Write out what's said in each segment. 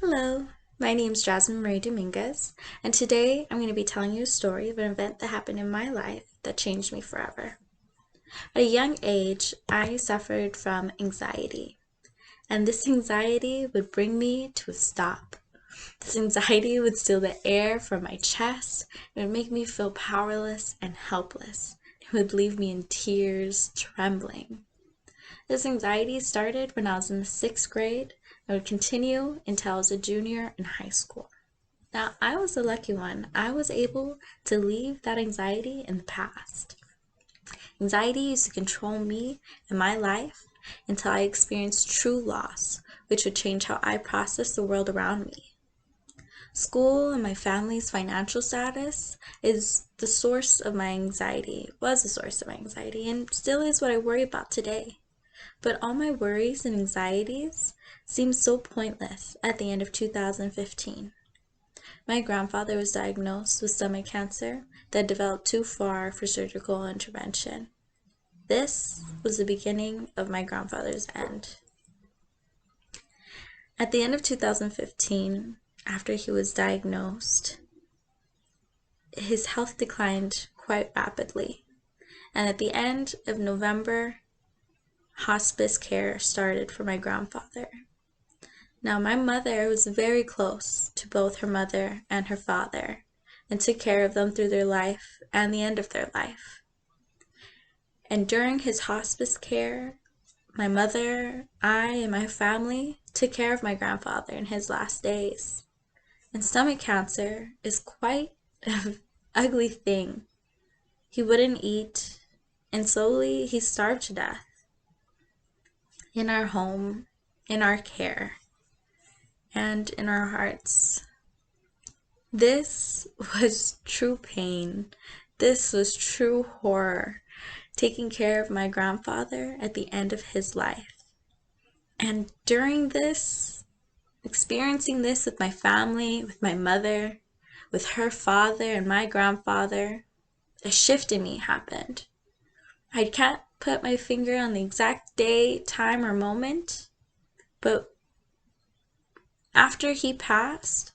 Hello, my name is Jasmine Marie Dominguez, and today I'm going to be telling you a story of an event that happened in my life that changed me forever. At a young age, I suffered from anxiety, and this anxiety would bring me to a stop. This anxiety would steal the air from my chest. It would make me feel powerless and helpless. It would leave me in tears, trembling. This anxiety started when I was in the 6th grade and would continue until I was a junior in high school. Now, I was the lucky one. I was able to leave that anxiety in the past. Anxiety used to control me and my life until I experienced true loss, which would change how I process the world around me. School and my family's financial status is the source of my anxiety, was the source of my anxiety, and still is what I worry about today. But all my worries and anxieties seemed so pointless at the end of 2015. My grandfather was diagnosed with stomach cancer that developed too far for surgical intervention. This was the beginning of my grandfather's end. At the end of 2015, after he was diagnosed, his health declined quite rapidly. And at the end of November, hospice care started for my grandfather. Now, my mother was very close to both her mother and her father and took care of them through their life and the end of their life. And during his hospice care, my mother, I, and my family took care of my grandfather in his last days. And stomach cancer is quite an ugly thing. He wouldn't eat, and slowly he starved to death. In our home, in our care, and in our hearts. This was true pain. This was true horror, taking care of my grandfather at the end of his life. And during this, experiencing this with my family, with my mother, with her father and my grandfather, a shift in me happened. I can't put my finger on the exact day, time, or moment, but after he passed,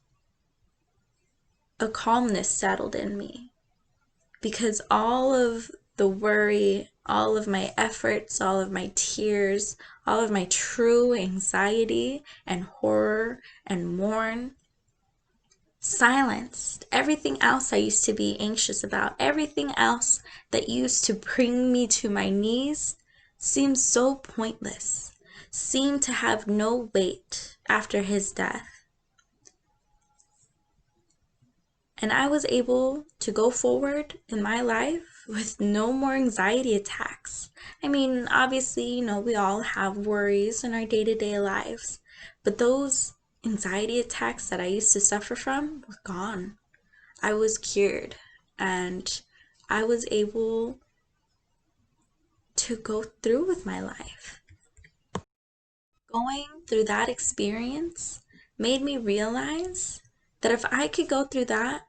a calmness settled in me because all of the worry, all of my efforts, all of my tears, all of my true anxiety and horror and mourn silenced everything else I used to be anxious about. Everything else that used to bring me to my knees seemed so pointless, seemed to have no weight after his death. And I was able to go forward in my life with no more anxiety attacks. I mean, obviously, we all have worries in our day-to-day lives, but those anxiety attacks that I used to suffer from were gone. I was cured, and I was able to go through with my life. Going through that experience made me realize that if I could go through that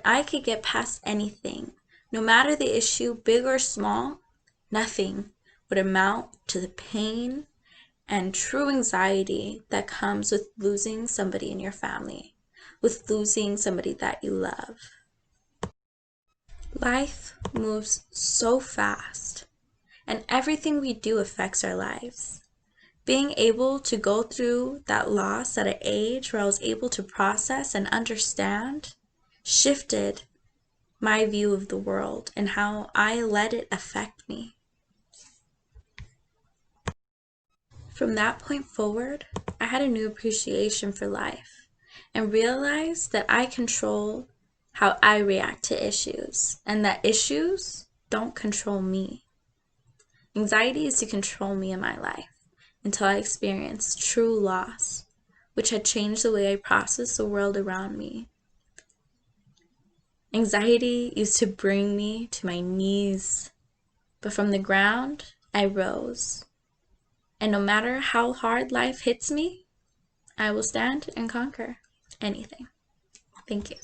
I could get past anything. No matter the issue, big or small, nothing would amount to the pain and true anxiety that comes with losing somebody in your family, with losing somebody that you love. Life moves so fast, and everything we do affects our lives. Being able to go through that loss at an age where I was able to process and understand shifted my view of the world and how I let it affect me. From that point forward, I had a new appreciation for life and realized that I control how I react to issues and that issues don't control me. Anxiety used to control me in my life until I experienced true loss, which had changed the way I processed the world around me. Anxiety used to bring me to my knees, but from the ground, I rose. And no matter how hard life hits me, I will stand and conquer anything. Thank you.